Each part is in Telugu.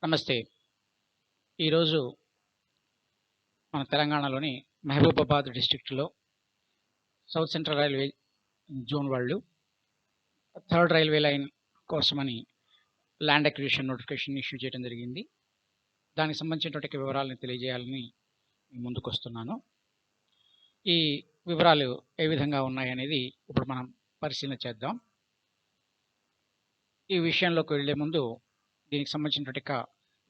నమస్తే. ఈరోజు మన తెలంగాణలోని మహబూబాబాద్ డిస్ట్రిక్ట్‌లో సౌత్ సెంట్రల్ రైల్వే జోన్ వాళ్ళు థర్డ్ రైల్వే లైన్ కోసమని ల్యాండ్ అక్విజిషన్ నోటిఫికేషన్ ఇష్యూ చేయడం జరిగింది. దానికి సంబంధించినటువంటి వివరాలను తెలియజేయాలని మీ ముందుకొస్తున్నాను. ఈ వివరాలు ఏ విధంగా ఉన్నాయనేది ఇప్పుడు మనం పరిశీలన చేద్దాం. ఈ విషయంలోకి వెళ్ళే ముందు దీనికి సంబంధించినటువంటి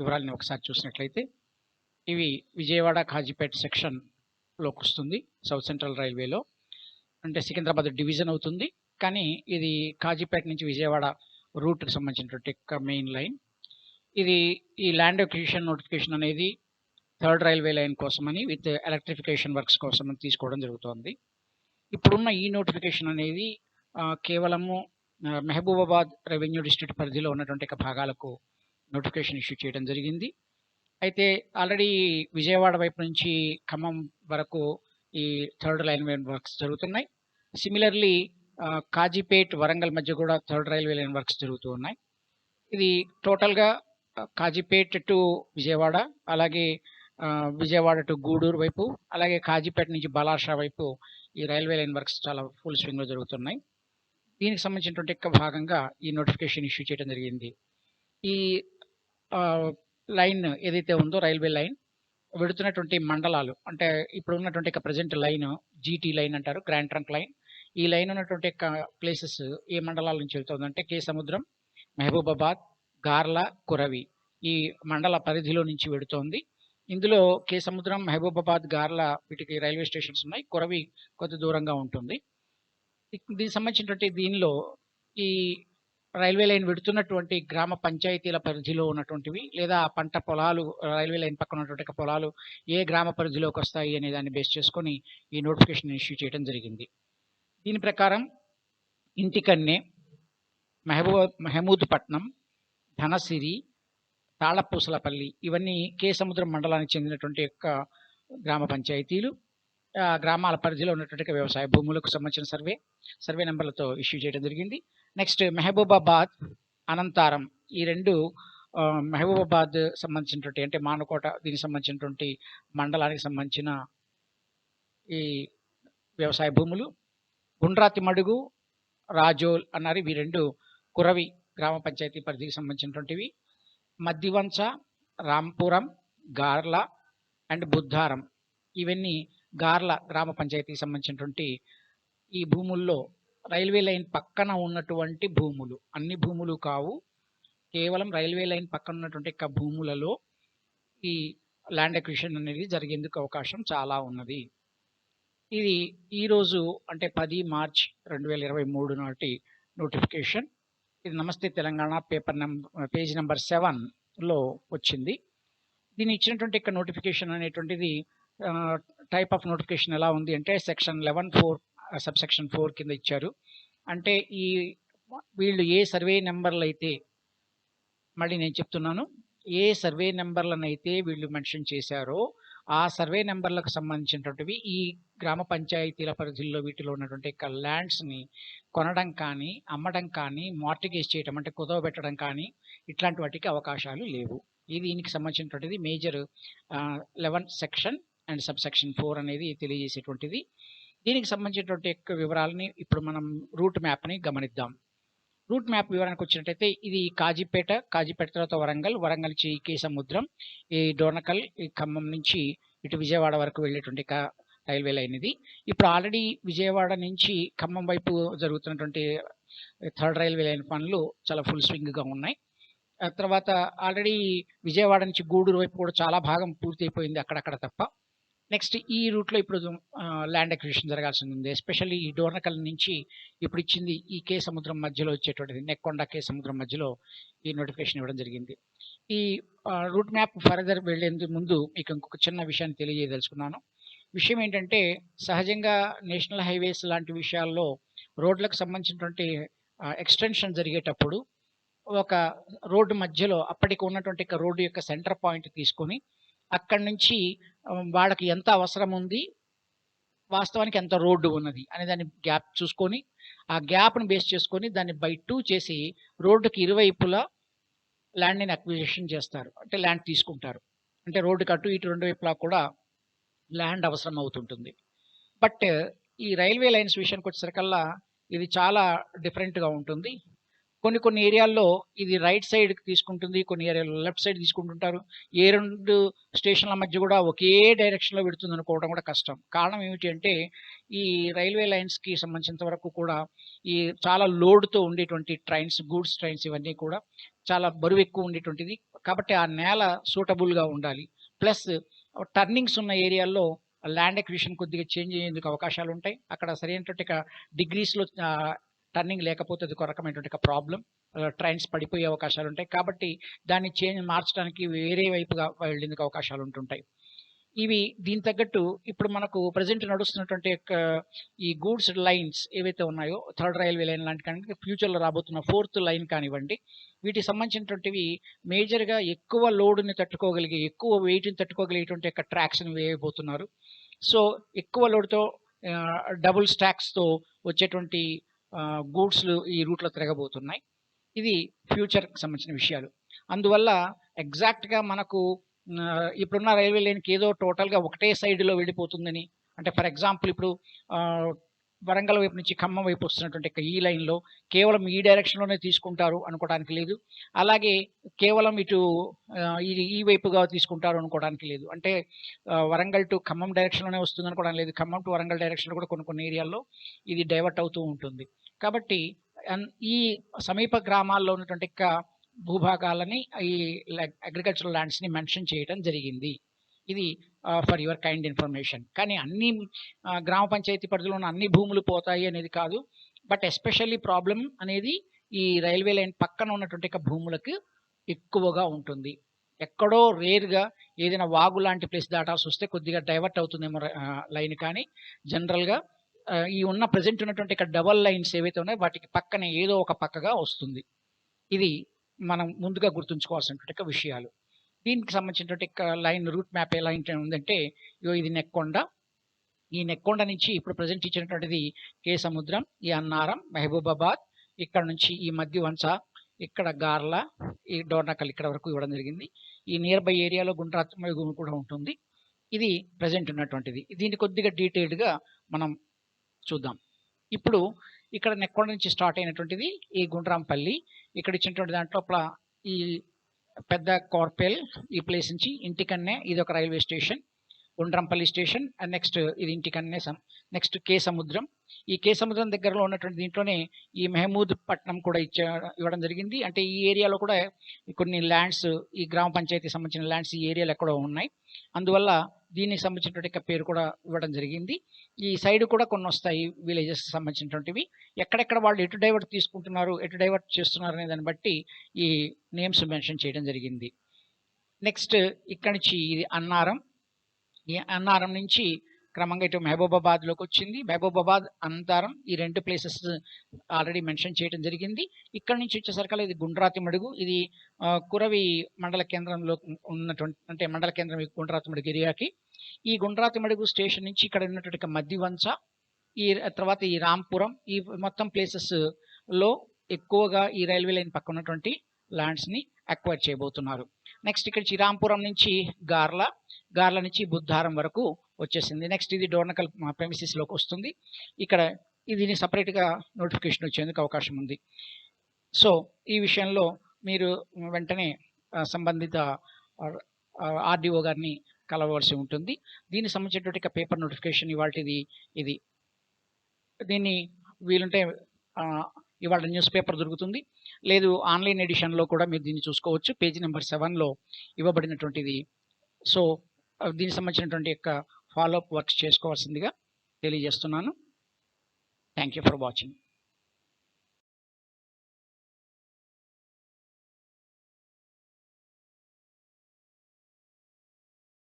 వివరాలను ఒకసారి చూసినట్లయితే ఇవి విజయవాడ కాజీపేట సెక్షన్లోకి వస్తుంది. సౌత్ సెంట్రల్ రైల్వేలో అంటే సికింద్రాబాద్ డివిజన్ అవుతుంది. కానీ ఇది కాజీపేట నుంచి విజయవాడ రూట్కి సంబంధించినటువంటి మెయిన్ లైన్. ఇది ఈ ల్యాండ్ అక్విజిషన్ నోటిఫికేషన్ అనేది థర్డ్ రైల్వే లైన్ కోసమని విత్ ఎలక్ట్రిఫికేషన్ వర్క్స్ కోసమని తీసుకోవడం జరుగుతోంది. ఇప్పుడున్న ఈ నోటిఫికేషన్ అనేది కేవలము మహబూబాబాద్ రెవెన్యూ డిస్ట్రిక్ట్ పరిధిలో ఉన్నటువంటి భాగాలకు నోటిఫికేషన్ ఇష్యూ చేయడం జరిగింది. అయితే ఆల్రెడీ విజయవాడ వైపు నుంచి ఖమ్మం వరకు ఈ థర్డ్ రైల్వే వర్క్స్ జరుగుతున్నాయి. సిమిలర్లీ కాజీపేట్ వరంగల్ మధ్య కూడా థర్డ్ రైల్వే లైన్ వర్క్స్ జరుగుతూ ఉన్నాయి. ఇది టోటల్గా కాజీపేట్ టు విజయవాడ, అలాగే విజయవాడ టు గూడూరు వైపు, అలాగే కాజీపేట నుంచి బలార్షా వైపు ఈ రైల్వే లైన్ వర్క్స్ చాలా ఫుల్ స్వింగ్లో జరుగుతున్నాయి. దీనికి సంబంధించినటువంటి భాగంగా ఈ నోటిఫికేషన్ ఇష్యూ చేయడం జరిగింది. ఈ లైన్ ఏదైతే ఉందో రైల్వే లైన్ వెడుతున్నటువంటి మండలాలు అంటే ఇప్పుడు ఉన్నటువంటి ప్రజెంట్ లైన్ జీటీ లైన్ అంటారు, గ్రాండ్ ట్రంక్ లైన్. ఈ లైన్ ఉన్నటువంటి ప్లేసెస్ ఏ మండలాల నుంచి వెళ్తుందంటే కే సముద్రం, మహబూబాబాద్, గార్ల, కురవి ఈ మండల పరిధిలో నుంచి వెడుతోంది. ఇందులో కే సముద్రం, మహబూబాబాద్, గార్ల వీటికి రైల్వే స్టేషన్స్ ఉన్నాయి. కురవి కొద్ది దూరంగా ఉంటుంది. దీనికి సంబంధించినటువంటి దీనిలో ఈ రైల్వే లైన్ వెడుతున్నటువంటి గ్రామ పంచాయతీల పరిధిలో ఉన్నటువంటివి లేదా పంట పొలాలు రైల్వే లైన్ పక్కన ఉన్నటువంటి పొలాలు ఏ గ్రామ పరిధిలోకి వస్తాయి అనే దాన్ని బేస్ చేసుకొని ఈ నోటిఫికేషన్ ఇష్యూ చేయడం జరిగింది. దీని ప్రకారం ఇంటికన్నే, మహమూదుపట్నం, ధనసిరి, తాళపూసలపల్లి ఇవన్నీ కే సముద్రం మండలానికి చెందినటువంటి గ్రామ పంచాయతీలు. గ్రామాల పరిధిలో ఉన్నటువంటి వ్యవసాయ భూములకు సంబంధించిన సర్వే నెంబర్లతో ఇష్యూ చేయడం జరిగింది. నెక్స్ట్ మహబూబాబాద్, అనంతారం ఈ రెండు మహబూబాబాద్ సంబంధించినటువంటి అంటే మానుకోట దీనికి సంబంధించినటువంటి మండలానికి సంబంధించిన ఈ వ్యవసాయ భూములు. గుండ్రాతి మడుగు, రాజోల్ అన్నారు ఇవి రెండు కురవి గ్రామ పంచాయతీ పరిధికి సంబంధించినటువంటివి. మద్దివంచ, రాంపురం, గార్ల అండ్ బుద్ధారం ఇవన్నీ గార్ల గ్రామ పంచాయతీకి సంబంధించినటువంటి ఈ భూముల్లో రైల్వే లైన్ పక్కన ఉన్నటువంటి భూములు, అన్ని భూములు కావు, కేవలం రైల్వే లైన్ పక్కన ఉన్నటువంటి భూములలో ఈ ల్యాండ్ అక్విజిషన్ అనేది జరిగేందుకు అవకాశం చాలా ఉన్నది. ఇది ఈరోజు అంటే 10 మార్చ్ 2023 నాటి నోటిఫికేషన్. ఇది నమస్తే తెలంగాణ పేజ్ నెంబర్ 7లో వచ్చింది. దీన్ని ఇచ్చినటువంటి నోటిఫికేషన్ అనేటువంటిది టైప్ ఆఫ్ నోటిఫికేషన్ ఎలా ఉంది అంటే సెక్షన్ 11(4) సబ్సెక్షన్ 4 కింద ఇచ్చారు. అంటే ఈ వీళ్ళు ఏ సర్వే నెంబర్లు అయితే, మళ్ళీ నేను చెప్తున్నాను, ఏ సర్వే నెంబర్లను అయితే వీళ్ళు మెన్షన్ చేశారో ఆ సర్వే నెంబర్లకు సంబంధించినటువంటివి ఈ గ్రామ పంచాయతీల పరిధిలో వీటిలో ఉన్నటువంటి ల్యాండ్స్ని కొనడం కానీ, అమ్మడం కానీ, మార్టిగేజ్ చేయడం అంటే కుదవబెట్టడం కానీ ఇట్లాంటి వాటికి అవకాశాలు లేవు. ఇది దీనికి సంబంధించినటువంటిది మేజర్ 11 సెక్షన్ అండ్ సబ్సెక్షన్ 4 అనేది తెలియజేసేటువంటిది. దీనికి సంబంధించినటువంటి వివరాలని ఇప్పుడు మనం రూట్ మ్యాప్ని గమనిద్దాం. రూట్ మ్యాప్ వివరానికి వచ్చినట్టయితే ఇది కాజీపేట తర్వాత వరంగల్ నుంచి కే సముద్రం, ఈ డోర్నకల్, ఈ ఖమ్మం నుంచి ఇటు విజయవాడ వరకు వెళ్ళేటువంటి రైల్వే లైన్ ఇది. ఇప్పుడు ఆల్రెడీ విజయవాడ నుంచి ఖమ్మం వైపు జరుగుతున్నటువంటి థర్డ్ రైల్వే లైన్ పనులు చాలా ఫుల్ స్వింగ్గా ఉన్నాయి. తర్వాత ఆల్రెడీ విజయవాడ నుంచి గూడూరు వైపు కూడా చాలా భాగం పూర్తి అయిపోయింది అక్కడక్కడ తప్ప. నెక్స్ట్ ఈ రూట్లో ఇప్పుడు ల్యాండ్ అక్విజిషన్ జరగాల్సి ఉంది. ఎస్పెషల్లీ ఈ డోర్నకల్ నుంచి ఇప్పుడు ఇచ్చింది ఈ కే సముద్రం మధ్యలో వచ్చేటువంటిది నెక్కొండ కే సముద్రం మధ్యలో ఈ నోటిఫికేషన్ ఇవ్వడం జరిగింది. ఈ రూట్ మ్యాప్ ఫర్దర్ వెళ్లేందుకు ముందు మీకు ఇంకొక చిన్న విషయాన్ని తెలియజేయదలుచుకున్నాను. విషయం ఏంటంటే సహజంగా నేషనల్ హైవేస్ లాంటి విషయాల్లో రోడ్లకు సంబంధించినటువంటి ఎక్స్టెన్షన్ జరిగేటప్పుడు ఒక రోడ్డు మధ్యలో అప్పటికి ఉన్నటువంటి రోడ్డు యొక్క సెంటర్ పాయింట్ తీసుకొని అక్కడి నుంచి వాళ్ళకి ఎంత అవసరం ఉంది, వాస్తవానికి ఎంత రోడ్డు ఉన్నది అనే దాన్ని గ్యాప్ చూసుకొని ఆ గ్యాప్ను బేస్ చేసుకొని దాన్ని బై 2 చేసి రోడ్డుకి ఇరువైపులా ల్యాండ్‌ని అక్విజిషన్ చేస్తారు. అంటే ల్యాండ్ తీసుకుంటారు. అంటే రోడ్డుకి అటు ఇటు 2 వైపులా కూడా ల్యాండ్ అవసరం అవుతుంటుంది. బట్ ఈ రైల్వే లైన్స్ విషయానికొచ్చేసరికల్లా ఇది చాలా డిఫరెంట్‌గా ఉంటుంది. కొన్ని ఏరియాల్లో ఇది రైట్ సైడ్‌కి తీసుకుంటుంది. కొన్ని ఏరియాలో లెఫ్ట్ సైడ్ తీసుకుంటుంటారు. ఏ 2 స్టేషన్‌ల మధ్య గూడా ఒకే డైరెక్షన్‌లో వెడుతుందనుకోవడం గూడా కష్టం. కారణం ఏమిటి అంటే, ఈ రైల్వే లైన్స్‌కి సంబంధించినంత వరకు కూడా ఈ చాలా లోడ్‌తో ఉండేటువంటి ట్రైన్స్, గూడ్స్ ట్రైన్స్ ఇవన్నీ కూడా చాలా బరువెక్కువ ఉండేటువంటిది. కాబట్టి ఆ నేల సూటబుల్‌గా ఉండాలి. ప్లస్ టర్నింగ్స్ ఉన్న ఏరియాల్లో ల్యాండ్ ఎక్విజిషన్ కొద్దిగా చేంజ్ అయ్యేందుకు అవకాశాలుంటాయి. అక్కడ సరైనటువంటి డిగ్రీస్‌లో టర్నింగ్ లేకపోతే అదొక రకమైనటువంటి ప్రాబ్లమ్. ట్రైన్స్ పడిపోయే అవకాశాలుంటాయి. కాబట్టి దాన్ని మార్చడానికి వేరే వైపుగా వెళ్ళేందుకు అవకాశాలుంటుంటాయి. ఇవి దీనికి తగ్గట్టు ఇప్పుడు మనకు ప్రెజెంట్ నడుస్తున్నటువంటి ఈ గూడ్స్ లైన్స్ ఏవైతే ఉన్నాయో, థర్డ్ రైల్వే లైన్ లాంటి కానీ ఫ్యూచర్‌లో రాబోతున్న ఫోర్త్ లైన్ కానివ్వండి, వీటికి సంబంధించినటువంటివి మేజర్‌గా ఎక్కువ లోడ్‌ని తట్టుకోగలిగే, ఎక్కువ వెయిట్‌ని తట్టుకోగలిగేటువంటి ట్రాక్స్‌ని వేయబోతున్నారు. సో, ఎక్కువ లోడ్‌తో డబుల్ స్టాక్స్‌తో వచ్చేటువంటి గూడ్స్‌లు ఈ రూట్‌లో తిరగబోతున్నాయి. ఇది ఫ్యూచర్‌కి సంబంధించిన విషయాలు. అందువల్ల ఎగ్జాక్ట్‌గా మనకు ఇప్పుడున్న రైల్వే లైన్‌కి ఏదో టోటల్‌గా ఒకటే సైడ్‌లో వెళ్ళిపోతుందని, అంటే ఫర్ ఎగ్జాంపుల్ ఇప్పుడు ఆహ్, వరంగల్ వైపు నుంచి ఖమ్మం వైపు వస్తున్నటువంటి ఈ లైన్‌లో కేవలం ఈ డైరెక్షన్‌లోనే తీసుకుంటారు అనుకోవడానికి లేదు. అలాగే కేవలం ఇటు ఈ వైపుగా తీసుకుంటారు అనుకోవడానికి లేదు. అంటే వరంగల్ టు ఖమ్మం డైరెక్షన్‌లోనే వస్తుందనుకోవడానికి లేదు. ఖమ్మం టు వరంగల్ డైరెక్షన్‌లో కూడా కొన్ని ఏరియాల్లో ఇది డైవర్ట్ అవుతూ ఉంటుంది. కాబట్టి ఈ సమీప గ్రామాల్లో ఉన్నటువంటి భూభాగాలని ఈ అగ్రికల్చరల్ ల్యాండ్స్‌ని మెన్షన్ చేయడం జరిగింది. ఇది ఫర్ యువర్ కైండ్ ఇన్ఫర్మేషన్. కానీ అన్ని గ్రామ పంచాయతీ పరిధిలో ఉన్న అన్ని భూములు పోతాయి అనేది కాదు. బట్ ఎస్పెషల్లీ ప్రాబ్లమ్ అనేది ఈ రైల్వే లైన్ పక్కన ఉన్నటువంటి భూములకు ఎక్కువగా ఉంటుంది. ఎక్కడో రేర్‌గా ఏదైనా వాగు లాంటి ప్లేస్ దాటాల్సొస్తే కొద్దిగా డైవర్ట్ అవుతుందేమో లైన్, కానీ జనరల్‌గా ఈ ప్రెజెంట్ ఉన్నటువంటి డబుల్ లైన్స్ ఏవైతే ఉన్నాయో వాటికి పక్కనే ఏదో ఒక పక్కగా వస్తుంది. ఇది మనం ముందుగా గుర్తుంచుకోవాల్సినటువంటి విషయాలు. దీనికి సంబంధించినటువంటి లైన్ రూట్ మ్యాప్ ఎలా ఉందంటే, ఇది నెక్కొండ. ఈ నెక్కొండ నుంచి ఇప్పుడు ప్రెజెంట్ ఇచ్చినటువంటిది సముద్రం, ఈ అన్నారం, మహబూబాబాద్, ఇక్కడ నుంచి ఈ మధ్య వంచ, ఇక్కడ గార్ల, ఈ డోర్నకల్ ఇక్కడ వరకు ఇవ్వడం జరిగింది. ఈ నియర్ బై ఏరియాలో గుండ్రాత్మయుగు కూడా ఉంటుంది. ఇది ప్రెజెంట్ ఉన్నటువంటిది. దీన్ని కొద్దిగా డీటెయిల్డ్‌గా మనం చూద్దాం. ఇప్పుడు ఇక్కడ నెక్కొండ నుంచి స్టార్ట్ అయినటువంటిది ఈ గుండ్రాంపల్లి. ఇక్కడ ఇచ్చినటువంటి దాంట్లోపల ఈ పెద్ద కోర్పేల్, ఈ ప్లేస్ నుంచి ఇంటికన్నే ఇది ఒక railway station. Gundrampalli station and next ఇది ఇంటికన్నే నెక్స్ట్ సముద్రం. ఈ సముద్రం దగ్గరలో ఉన్నటువంటి దీంట్లోనే ఈ మెహమూద్ పట్నం కూడా ఇవ్వడం జరిగింది. అంటే ఈ ఏరియాలో కూడా కొన్ని ల్యాండ్స్, ఈ గ్రామ పంచాయతీకి సంబంధించిన ల్యాండ్స్ ఈ ఏరియాలో ఎక్కడో ఉన్నాయి. అందువల్ల దీనికి సంబంధించినటువంటి పేరు కూడా ఇవ్వడం జరిగింది. ఈ సైడ్ కూడా కొన్ని వస్తాయి విలేజెస్‌కి సంబంధించినటువంటివి. ఎక్కడెక్కడ వాళ్ళు ఎటు డైవర్ట్ తీసుకుంటున్నారు, ఎటు డైవర్ట్ చేస్తున్నారు అనే దాన్ని బట్టి ఈ నేమ్స్ మెన్షన్ చేయడం జరిగింది. నెక్స్ట్ ఇక్కడి నుంచి ఇది అన్నారం. ఈ అన్నారం నుంచి క్రమంగా ఇటు మహబూబాబాద్‌లోకి వచ్చింది. మహబూబాబాద్, అన్నారం ఈ 2 ప్లేసెస్ ఆల్రెడీ మెన్షన్ చేయడం జరిగింది. ఇక్కడి నుంచి వచ్చేసరికల్లా ఇది గుండ్రాతిమడుగు. ఇది కురవి మండల కేంద్రంలో ఉన్నటువంటి, అంటే మండల కేంద్రం గుండ్రాతిమడుగు ఏరియాకి. ఈ గుండ్రాతిమడుగు స్టేషన్ నుంచి ఇక్కడ ఉన్నటువంటి మద్దివంచ, ఈ తర్వాత ఈ రాంపురం, ఈ మొత్తం ప్లేసెస్‌లో ఎక్కువగా ఈ రైల్వే లైన్ పక్కన ఉన్నటువంటి ల్యాండ్స్‌ని అక్వైర్ చేయబోతున్నారు. నెక్స్ట్ ఇక్కడ నుంచి రాంపురం నుంచి గార్ల నుంచి బుద్ధారం వరకు వచ్చేసింది. నెక్స్ట్ ఇది డోర్నకల్ ప్రెమిసెస్‌లోకి వస్తుంది. ఇక్కడ దీన్ని సెపరేట్‌గా నోటిఫికేషన్ వచ్చేందుకు అవకాశం ఉంది. సో ఈ విషయంలో మీరు వెంటనే సంబంధిత ఆర్‌డీఓ గారిని కలవవలసి ఉంటుంది. దీనికి సంబంధించినటువంటి పేపర్ నోటిఫికేషన్ ఇవాల్టిది ఇది. దీన్ని వీలుంటే ఇవాళ న్యూస్ పేపర్ దొరుకుతుంది. లేదు ఆన్‌లైన్ ఎడిషన్‌లో కూడా మీరు దీన్ని చూసుకోవచ్చు. పేజీ నెంబర్ 7లో ఇవ్వబడినటువంటిది. సో దీనికి సంబంధించినటువంటి ఫాలో అప్ వర్క్స్ చేసుకోవాల్సిందిగా తెలియజేస్తున్నాను. Thank you for watching.